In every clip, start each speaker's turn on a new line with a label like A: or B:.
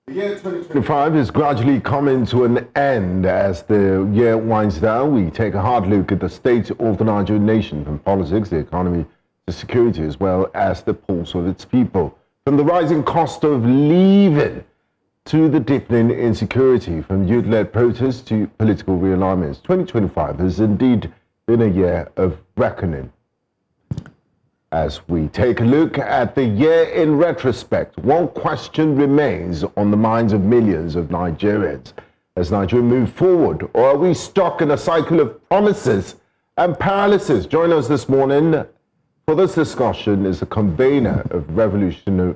A: The year 2025 is gradually coming to an end. As the year winds down, we take a hard look at the state of the Nigerian nation, from politics, the economy, to security, as well as the pulse of its people. From the rising cost of living to the deepening insecurity, from youth-led protests to political realignments, 2025 has indeed been a year of reckoning. As we take a look at the year in retrospect, one question remains on the minds of millions of Nigerians. As Nigeria move forward, or are we stuck in a cycle of promises and paralysis? Join us this morning for this discussion is the convener of Revolution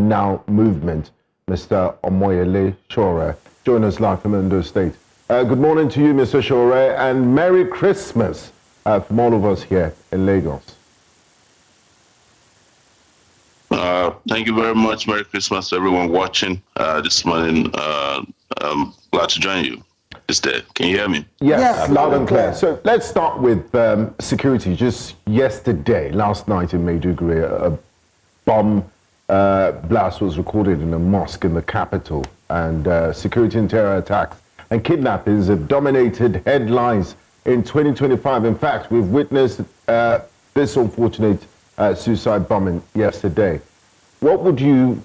A: Now movement, Mr. Omoyele Sowore. Join us live from Ondo State. Good morning to you, Mr. Sowore, and Merry Christmas from all of us here in Lagos.
B: Thank you very much. Merry Christmas to everyone watching this morning. I'm glad to join you this day. Can you hear me?
A: Yes, loud and clear. So let's start with security. Just yesterday, last night in Maiduguri, a bomb blast was recorded in a mosque in the capital, and security and terror attacks and kidnappings have dominated headlines in 2025. In fact, we've witnessed this unfortunate suicide bombing yesterday. What would you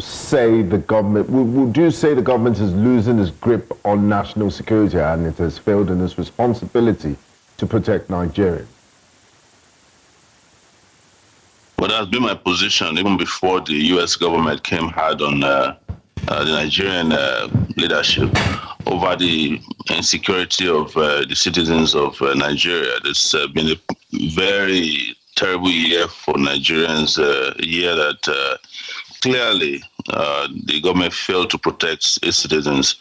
A: say the government, would you say the government is losing its grip on national security and it has failed in its responsibility to protect Nigerians?
B: Well, that's been my position even before the U.S. government came hard on the Nigerian leadership over the insecurity of the citizens of Nigeria. There's been a very terrible year for Nigerians, a year that clearly the government failed to protect its citizens.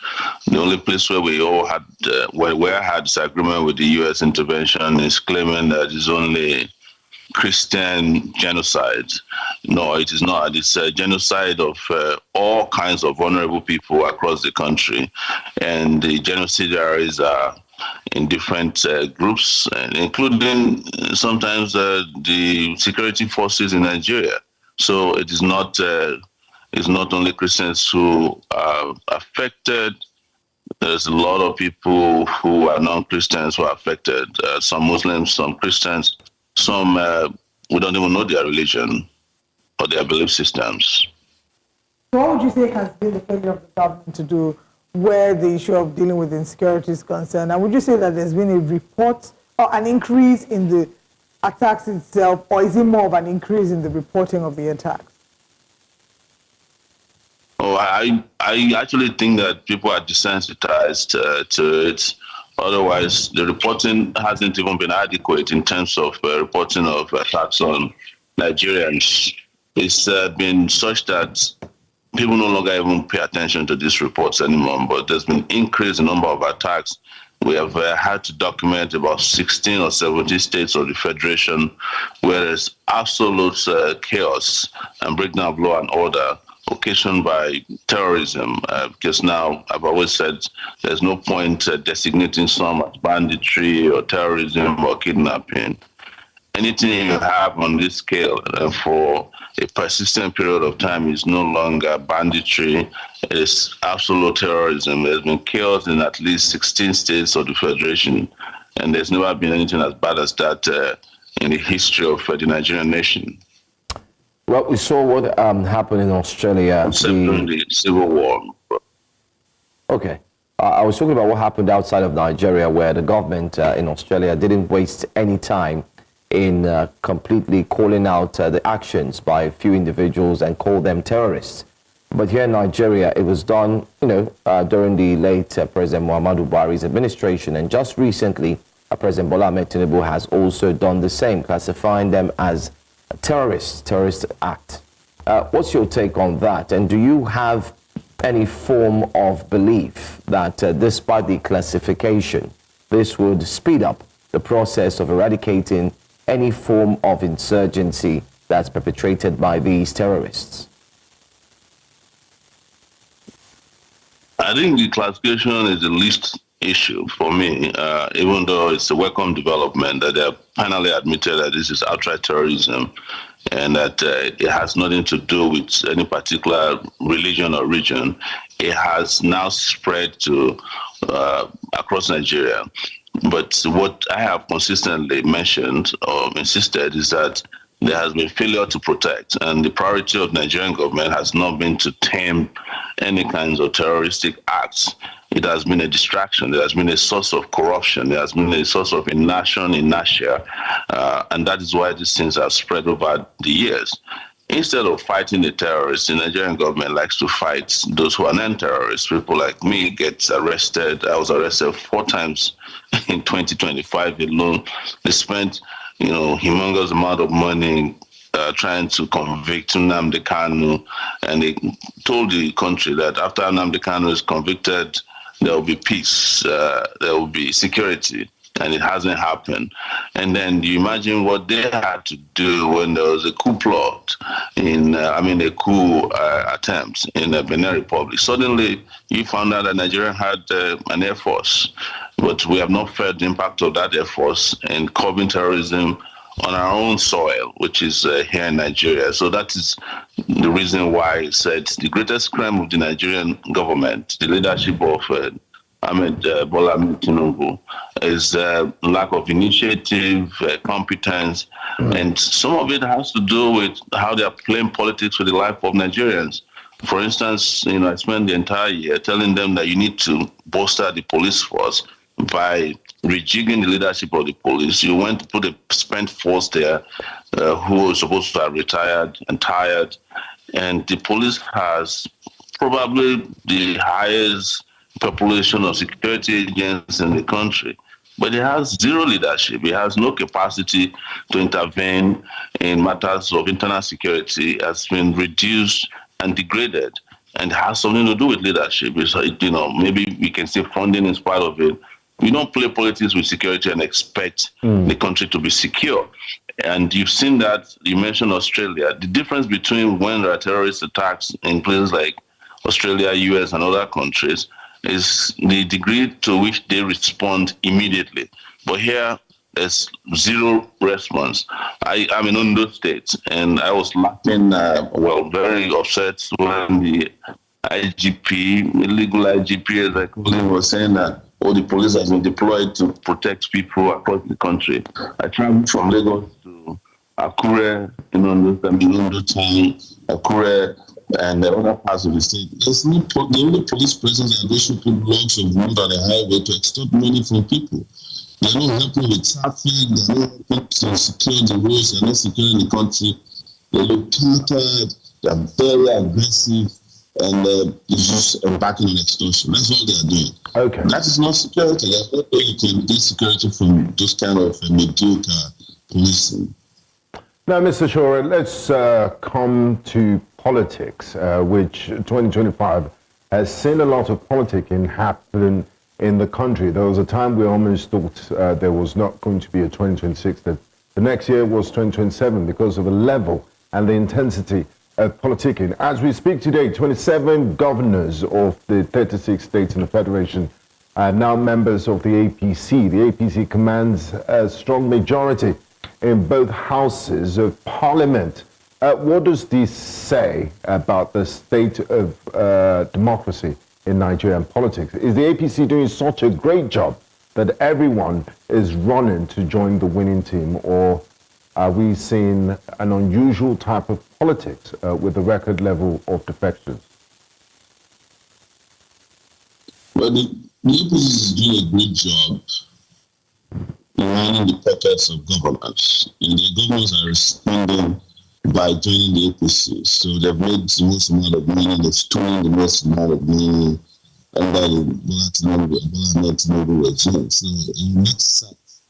B: The only place where we all had, where we had disagreement with the U.S. intervention is claiming that it's only Christian genocide. No, it is not. It's a genocide of all kinds of vulnerable people across the country, and the genocidaries are in different groups, including sometimes the security forces in Nigeria. So it is not only Christians who are affected. There's a lot of people who are non-Christians who are affected. Some Muslims, some Christians, some we don't even know their religion or their belief systems.
C: So what would you say has been the failure of the government to do where the issue of dealing with insecurity is concerned? And would you say that there's been a report or an increase in the attacks itself, or is it more of an increase in the reporting of the attacks?
B: Oh, I actually think that people are desensitized to it. Otherwise, the reporting hasn't even been adequate in terms of reporting of attacks on Nigerians. It's been such that people no longer even pay attention to these reports anymore, but there's been increase in number of attacks. We have had to document about 16 or 17 states of the Federation where there's absolute chaos and breakdown of law and order occasioned by terrorism, because now I've always said there's no point designating some as banditry or terrorism or kidnapping. Anything you have on this scale for a persistent period of time is no longer banditry. It is absolute terrorism. There's been chaos in at least 16 states of the Federation, and there's never been anything as bad as that in the history of the Nigerian nation.
D: Well, we saw what happened in Australia.
B: During the Civil War.
D: Okay. I was talking about what happened outside of Nigeria, where the government in Australia didn't waste any time in completely calling out the actions by a few individuals and call them terrorists. But here in Nigeria, it was done, during the late President Muhammadu Buhari's administration. And just recently, President Bola Ahmed Tinubu has also done the same, classifying them as terrorist act. What's your take on that? And do you have any form of belief that despite the classification, this would speed up the process of eradicating any form of insurgency that's perpetrated by these terrorists?
B: I think the classification is the least issue for me, even though it's a welcome development that they have finally admitted that this is outright terrorism. and that it has nothing to do with any particular religion or region. It has now spread to across Nigeria. But what I have consistently mentioned or insisted is that there has been failure to protect, and the priority of the Nigerian government has not been to tame any kinds of terroristic acts. It has been a distraction. There has been a source of corruption. There has been a source of inertia, and that is why these things have spread over the years. Instead of fighting the terrorists, the Nigerian government likes to fight those who are non-terrorists. People like me get arrested. I was arrested 4 times in 2025 alone. They spent, humongous amount of money trying to convict Nnamdi Kanu, and they told the country that after Nnamdi Kanu is convicted, there will be peace, there will be security. And it hasn't happened. And then you imagine what they had to do when there was a coup plot a coup attempt in the Benin Republic. Suddenly, you found out that Nigeria had an air force, but we have not felt the impact of that air force in curbing terrorism on our own soil, which is here in Nigeria. So that is the reason why I said the greatest crime of the Nigerian government, the leadership of Bola Tinubu, is lack of initiative, competence, and some of it has to do with how they are playing politics with the life of Nigerians. For instance, I spent the entire year telling them that you need to bolster the police force by rejigging the leadership of the police. You went to put a spent force there who was supposed to have retired and tired, and the police has probably the highest population of security agents in the country, but it has zero leadership. It has no capacity to intervene in matters of internal security. It has been reduced and degraded, and it has something to do with leadership. It's, maybe we can say funding is part of it. We don't play politics with security and expect the country to be secure. And you've seen that. You mentioned Australia. The difference between when there are terrorist attacks in places like Australia, US, and other countries is the degree to which they respond immediately. But here, there's zero response. I'm in Ondo State, and I was laughing, very upset when the IGP, illegal IGP, as I call him, was saying that all the police has been deployed to protect people across the country. I traveled from Lagos to Akure, Ondo Town, Akure, and the other parts of the state. There's no the only police presence that they should put logs of wood on the highway to extort money from people. They're not helping with traffic, they're not helping to secure the roads, they're not securing the country. They look tattered, they're very aggressive, and it's just embarking on extortion. That's all they're doing.
A: Okay.
B: And that is not security. There's no way you can get security from those kind of mediocre policing.
A: Now, Mr. Sowore, let's come to politics, which 2025 has seen a lot of politicking happen in the country. There was a time we almost thought there was not going to be a 2026, that the next year was 2027 because of the level and the intensity of politicking. As we speak today, 27 governors of the 36 states in the Federation are now members of the APC. The APC commands a strong majority in both houses of parliament. What does this say about the state of democracy in Nigerian politics? Is the APC doing such a great job that everyone is running to join the winning team, or are we seeing an unusual type of politics with a record level of defections?
B: Well, the APC is doing a great job lining the pockets of governments, and the governments are responding by joining the APC. So they've made the most amount of money, they've stolen the most amount of money under the Bola Tinubu regime. So it makes sense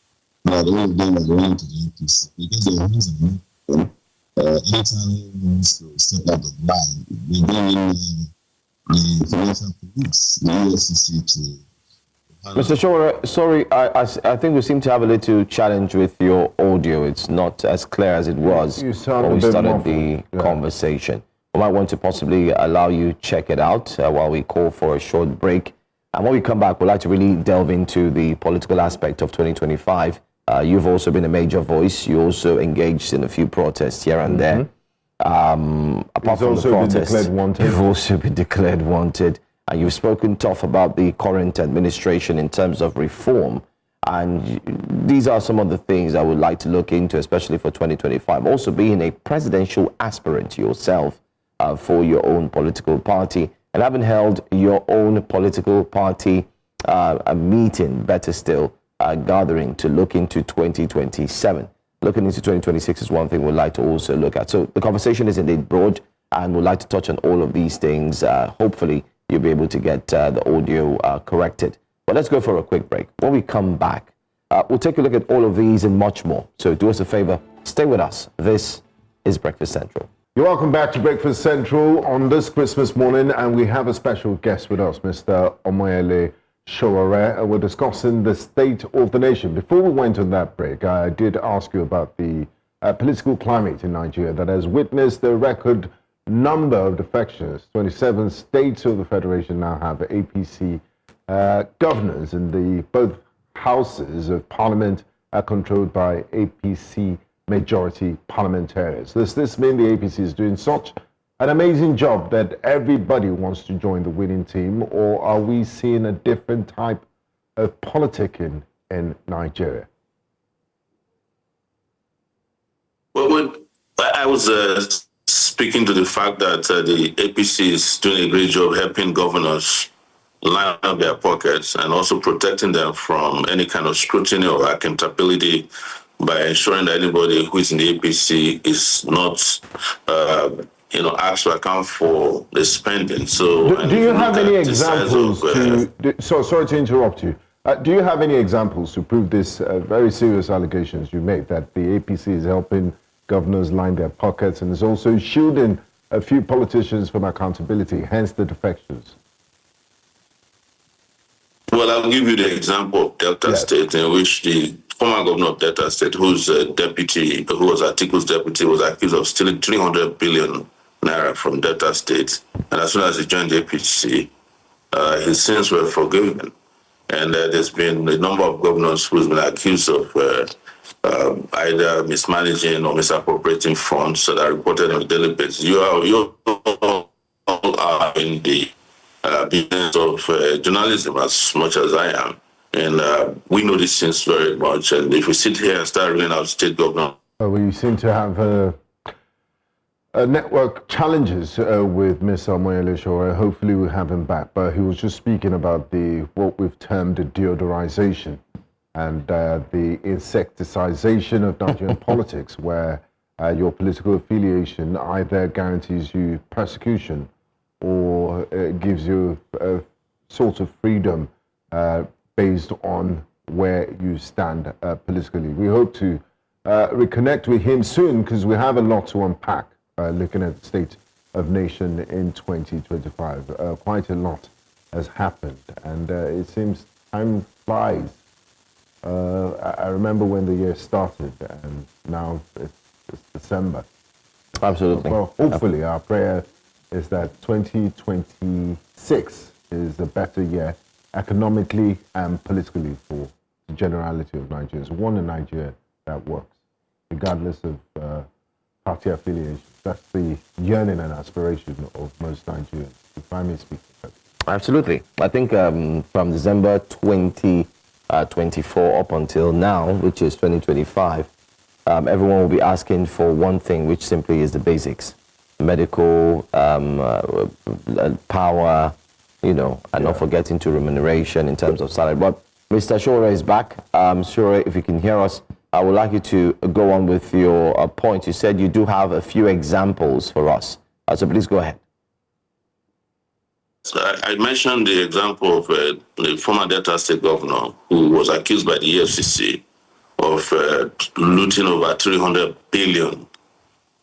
B: that all of them are going to the APC because their hands are not anytime wants to step out of line, they bring in the financial police, the EFCC to.
D: Mr. Sowore, sorry, I think we seem to have a little challenge with your audio. It's not as clear as it was when we started the conversation. We might want to possibly allow you check it out while we call for a short break. And when we come back, we'd like to really delve into the political aspect of 2025 You've also been a major voice. You also engaged in a few protests here and there. Apart from the protests, you've also been declared wanted. And you've spoken tough about the current administration in terms of reform. And these are some of the things I would like to look into, especially for 2025. Also being a presidential aspirant yourself for your own political party, and having held your own political party a meeting, better still, gathering to look into 2027. Looking into 2026 is one thing we'd like to also look at. So the conversation is indeed broad, and we'd like to touch on all of these things. Hopefully, you'll be able to get the audio corrected. But let's go for a quick break. When we come back, we'll take a look at all of these and much more. So do us a favor, stay with us. This is Breakfast Central.
A: You're welcome back to Breakfast Central on this Christmas morning, and we have a special guest with us, Mr. Omoyele Sowore, and we're discussing the state of the nation. Before we went on that break, I did ask you about the political climate in Nigeria that has witnessed a record number of defections. 27 states of the Federation now have APC governors, and both houses of parliament are controlled by APC majority parliamentarians. Does this mean the APC is doing such an amazing job that everybody wants to join the winning team, or are we seeing a different type of politicking in Nigeria?
B: Well, when I was speaking to the fact that the APC is doing a great job helping governors line up their pockets and also protecting them from any kind of scrutiny or accountability by ensuring that anybody who is in the APC is not, asked to account for the spending. So,
A: do you have any examples sorry to interrupt you. Do you have any examples to prove this very serious allegations you made that the APC is helping governors line their pockets and is also shielding a few politicians from accountability, hence the defections?
B: Well, I'll give you the example of Delta State, in which the former governor of Delta State, who was Atiku's deputy, was accused of stealing 300 billion naira from Delta State. And as soon as he joined the APC, his sins were forgiven. And there's been a number of governors who's been accused of either mismanaging or misappropriating funds that are reported on a daily basis. You all are in the business of journalism as much as I am. And we know these things very much. And if we sit here and start reading out state governor.
A: We seem to have network challenges with Mr. Omoyele Sowore. Hopefully we have him back. But he was just speaking about what we've termed the deodorization and the insecticization of Nigerian politics, where your political affiliation either guarantees you persecution or gives you a sort of freedom based on where you stand politically. We hope to reconnect with him soon because we have a lot to unpack looking at the state of nation in 2025. Quite a lot has happened, and it seems time flies. I remember when the year started, and now it's December.
D: Absolutely.
A: Well, hopefully our prayer is that 2026 is a better year economically and politically for the generality of Nigerians. We want a Nigeria that works, regardless of party affiliation. That's the yearning and aspiration of most Nigerians, if I may speak.
D: Absolutely. I think from December 2024 up until now, which is 2025, everyone will be asking for one thing, which simply is the basics. Medical, power, and not forgetting to remuneration in terms of salary. But Mr. Sowore is back. Sure, if you can hear us, I would like you to go on with your point. You said you do have a few examples for us. So please go ahead.
B: So I mentioned the example of the former Delta State governor who was accused by the EFCC of looting over 300 billion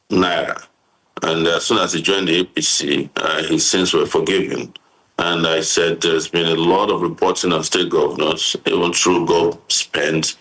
B: naira. And as soon as he joined the APC, his sins were forgiven. And I said there's been a lot of reporting on state governors, even through GovSpend,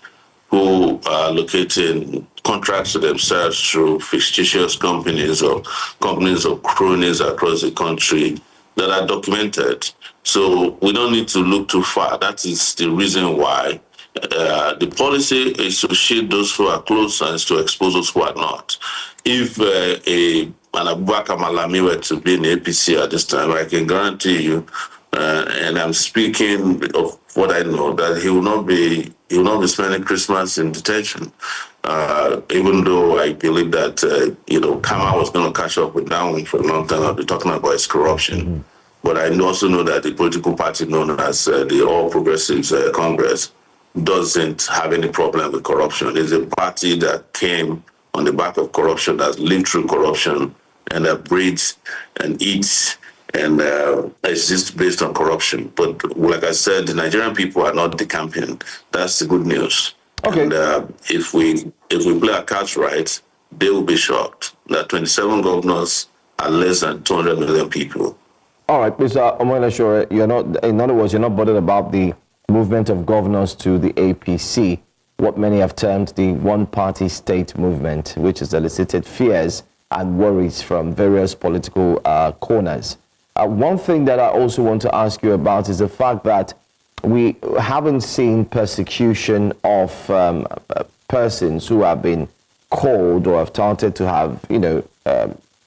B: who are locating contracts to themselves through fictitious companies or companies of cronies across the country that are documented. So we don't need to look too far. That is the reason why The policy is to shield those who are close and is to expose those who are not. If an Abubakar Malami were to be in APC at this time, I can guarantee you, and I'm speaking of what I know, that he will not be spending Christmas in detention. Even though I believe that Kama was going to catch up with that one for a long time. I'll be talking about his corruption. Mm-hmm. But I also know that the political party known as the All Progressives Congress doesn't have any problem with corruption. It's a party that came on the back of corruption, that's lived through corruption, and that breeds and eats and exists based on corruption. But like I said, the Nigerian people are not decamping. That's the good news. Okay. And if we play our cards right, they will be shocked that 27 governors are less than 200 million people.
D: All right, Mr. Omoyele Sowore, you're not, in other words, you're not bothered about the movement of governors to the APC, what many have termed the one-party state movement, which has elicited fears and worries from various political corners. One thing that I also want to ask you about is the fact that we haven't seen persecution of persons who have been called or have touted to have,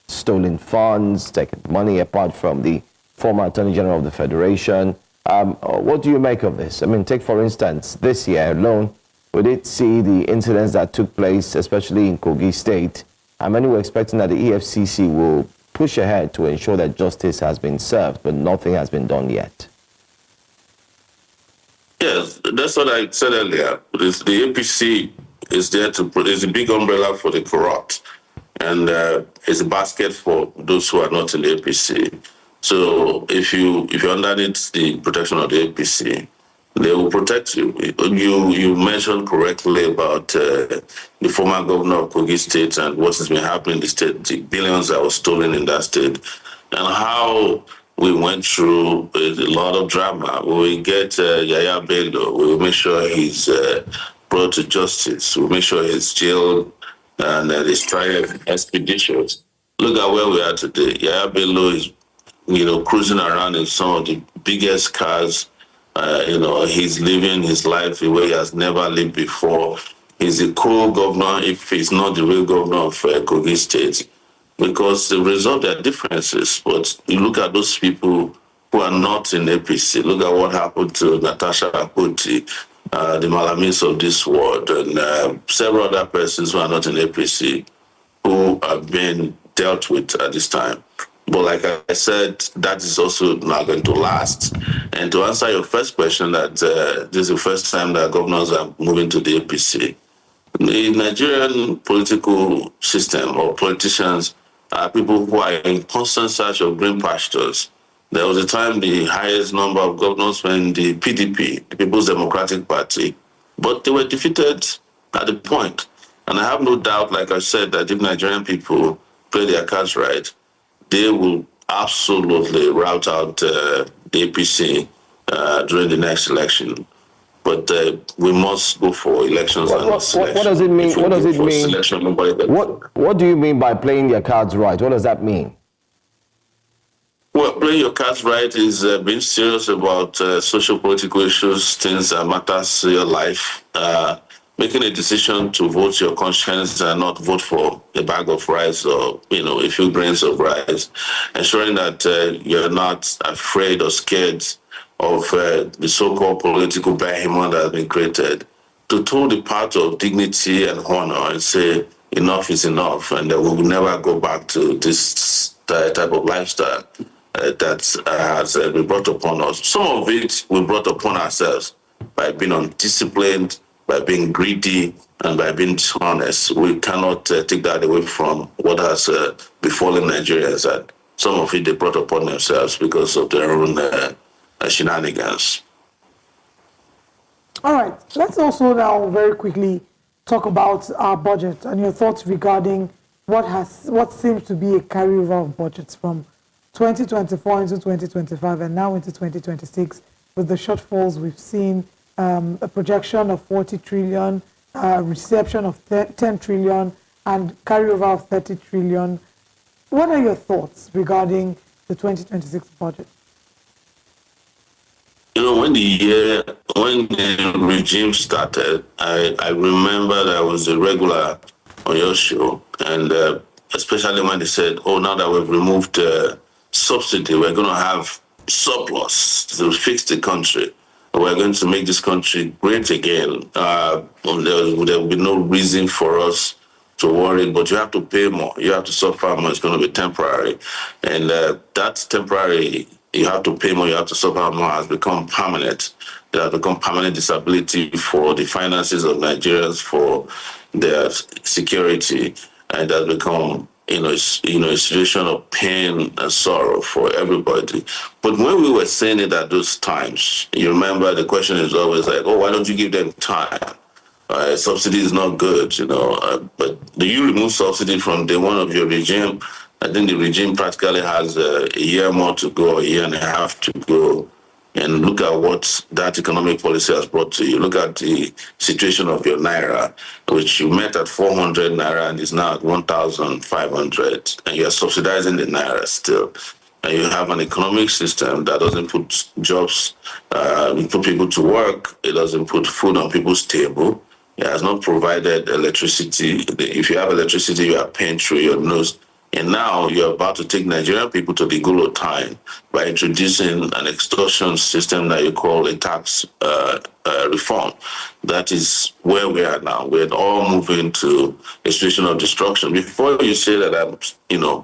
D: stolen funds, taken money, apart from the former Attorney General of the Federation. What do you make of this? I mean, take for instance, this year alone, we did see the incidents that took place, especially in Kogi State, and many were expecting that the EFCC will push ahead to ensure that justice has been served, but nothing has been done yet.
B: Yes, that's what I said earlier. The APC is there is a big umbrella for the corrupt, and it's a basket for those who are not in the APC. So if you're underneath the protection of the APC, they will protect you. You mentioned correctly about the former governor of Kogi State and what has been happening in the state, the billions that were stolen in that state, and how we went through a lot of drama. We get Yaya Bello. We will make sure he's brought to justice. We'll make sure he's jailed and his trial expeditious. Look at where we are today. Yaya Bello is, cruising around in some of the biggest cars. He's living his life the way he has never lived before. He's a co-governor, if he's not the real governor of Kogi State, because the result there are differences. But you look at those people who are not in APC. Look at what happened to Natasha Akpoti, the Malamis of this world, and several other persons who are not in APC who have been dealt with at this time. But like I said, that is also not going to last. And to answer your first question, that this is the first time that governors are moving to the APC. The Nigerian political system or politicians are people who are in constant search of green pastures. There was a time the highest number of governors were in the PDP, the People's Democratic Party, but they were defeated at the point. And I have no doubt, like I said, that if Nigerian people play their cards right, they will absolutely rout out the APC during the next election. But we must go for elections.
D: What does it mean? What does it mean? What do you mean by playing your cards right? What does that mean?
B: Well, playing your cards right is being serious about social political issues, things that matters to your life. Making a decision to vote your conscience and not vote for a bag of rice or, a few grains of rice. Ensuring that you're not afraid or scared of the so-called political behemoth that has been created. To toe the path of dignity and honor and say enough is enough and that we will never go back to this type of lifestyle that has been brought upon us. Some of it we brought upon ourselves by being undisciplined, by being greedy, and by being dishonest. We cannot take that away from what has befallen Nigerians. And some of it they brought upon themselves because of their own shenanigans.
C: All right. Let's also now very quickly talk about our budget and your thoughts regarding what seems to be a carryover of budgets from 2024 into 2025 and now into 2026 with the shortfalls we've seen. A projection of 40 trillion, reception of 10 trillion, and carryover of 30 trillion. What are your thoughts regarding the 2026 budget?
B: when the regime started, I remember that I was a regular on your show, and especially when they said, "Oh, now that we've removed subsidy, we're going to have surplus to fix the country. We're going to make this country great again. There will be no reason for us to worry, but you have to pay more. You have to suffer more. It's going to be temporary, and that's temporary. You have to pay more. You have to suffer more. Has become permanent. It has become permanent disability for the finances of Nigerians, for their security, and it has become a situation of pain and sorrow for everybody. But when we were saying it at those times, you remember the question is always like, "Oh, why don't you give them time? Subsidy is not good, but do you remove subsidy from day one of your regime? I think the regime practically has a year more to go, a year and a half to go. And look at what that economic policy has brought to you. Look at the situation of your naira, which you met at 400 naira and is now at 1,500, and you're subsidizing the naira still. And you have an economic system that doesn't put jobs, put people to work. It doesn't put food on people's table. It has not provided electricity. If you have electricity, you are paying through your nose. And now you're about to take Nigerian people to the guillotine by introducing an extortion system that you call a tax reform. That is where we are now. We're all moving to a situation of destruction. Before you say that I'm,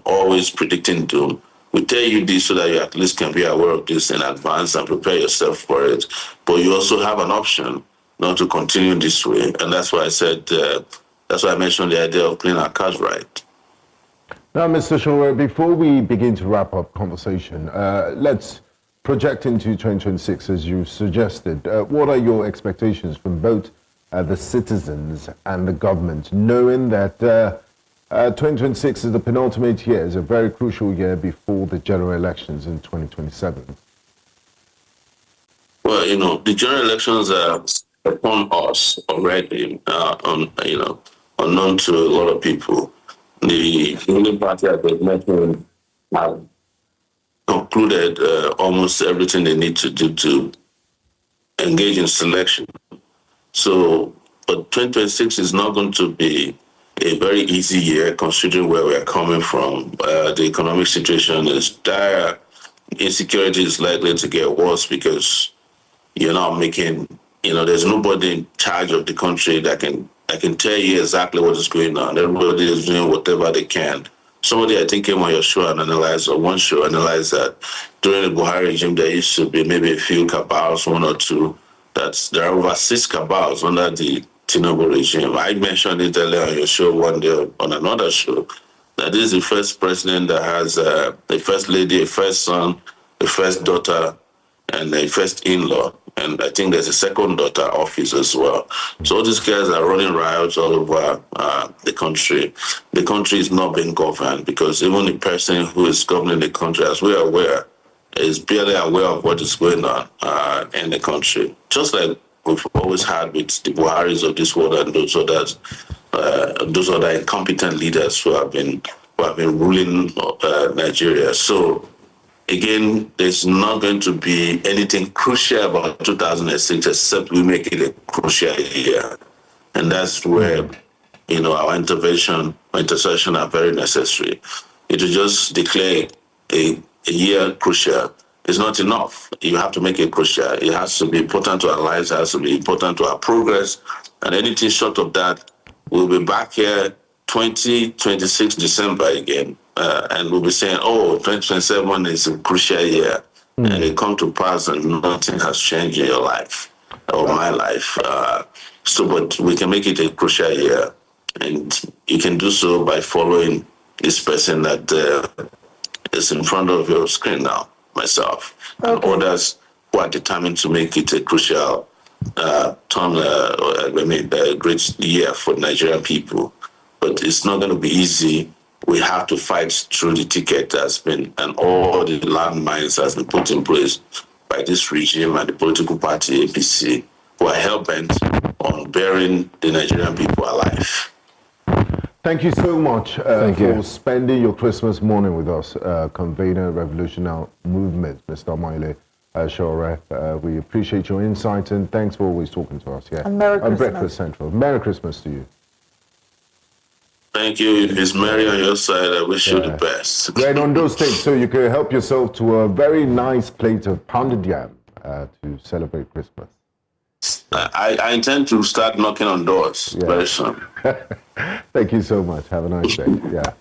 B: always predicting doom, we tell you this so that you at least can be aware of this in advance and prepare yourself for it. But you also have an option not to continue this way. And that's why I said, that's why I mentioned the idea of cleaning our cards right.
A: Now, Mr. Sowore, before we begin to wrap up conversation, let's project into 2026, as you suggested. What are your expectations from both the citizens and the government, knowing that 2026 is the penultimate year, is a very crucial year before the general elections in 2027?
B: Well, the general elections are upon us already, unknown to a lot of people. The ruling party at the mentioned have concluded almost everything they need to do to engage in selection. So, but 2026 is not going to be a very easy year considering where we're coming from. The economic situation is dire. Insecurity is likely to get worse because you're not making, there's nobody in charge of the country that can tell you exactly what is going on. Everybody is doing whatever they can. Somebody, I think, came on your show and analyzed that during the Buhari regime, there used to be maybe a few cabals, one or two. There are over 6 cabals under the Tinubu regime. I mentioned it earlier on your show one day on another show, that this is the first president that has a first lady, a first son, a first daughter, and a first in-law. And I think there's a second daughter office as well. So all these guys are running riots all over the country. The country is not being governed because even the person who is governing the country, as we are aware, is barely aware of what is going on in the country. Just like we've always had with the Buharis of this world and those other incompetent leaders who have been ruling Nigeria. So again, there's not going to be anything crucial about 2006 except we make it a crucial year. And that's where, our intercession are very necessary. To just declare a year crucial is not enough. You have to make it crucial. It has to be important to our lives, it has to be important to our progress. And anything short of that, we'll be back here 2026 December again. And we'll be saying, 2027 is a crucial year. And it come to pass and nothing has changed in your life or my life. But we can make it a crucial year. And you can do so by following this person that is in front of your screen now, myself, and others who are determined to make it a crucial a great year for Nigerian people. But it's not going to be easy. We have to fight through the ticket that's been, and all the landmines that's been put in place by this regime and the political party APC, who are hell-bent on burying the Nigerian people alive.
A: Thank you so much for spending your Christmas morning with us, Convener Revolutionary Movement, Mr. Omoyele Sowore. We appreciate your insight and thanks for always talking to us. Yeah.
C: And Merry
A: On
C: Christmas.
A: Breakfast Central. Merry Christmas to you.
B: Thank you. If it's merry on your side, I wish you the best.
A: We're in Ondo State, so you can help yourself to a very nice plate of pounded yam to celebrate Christmas.
B: I intend to start knocking on doors very soon.
A: Thank you so much. Have a nice day. Yeah.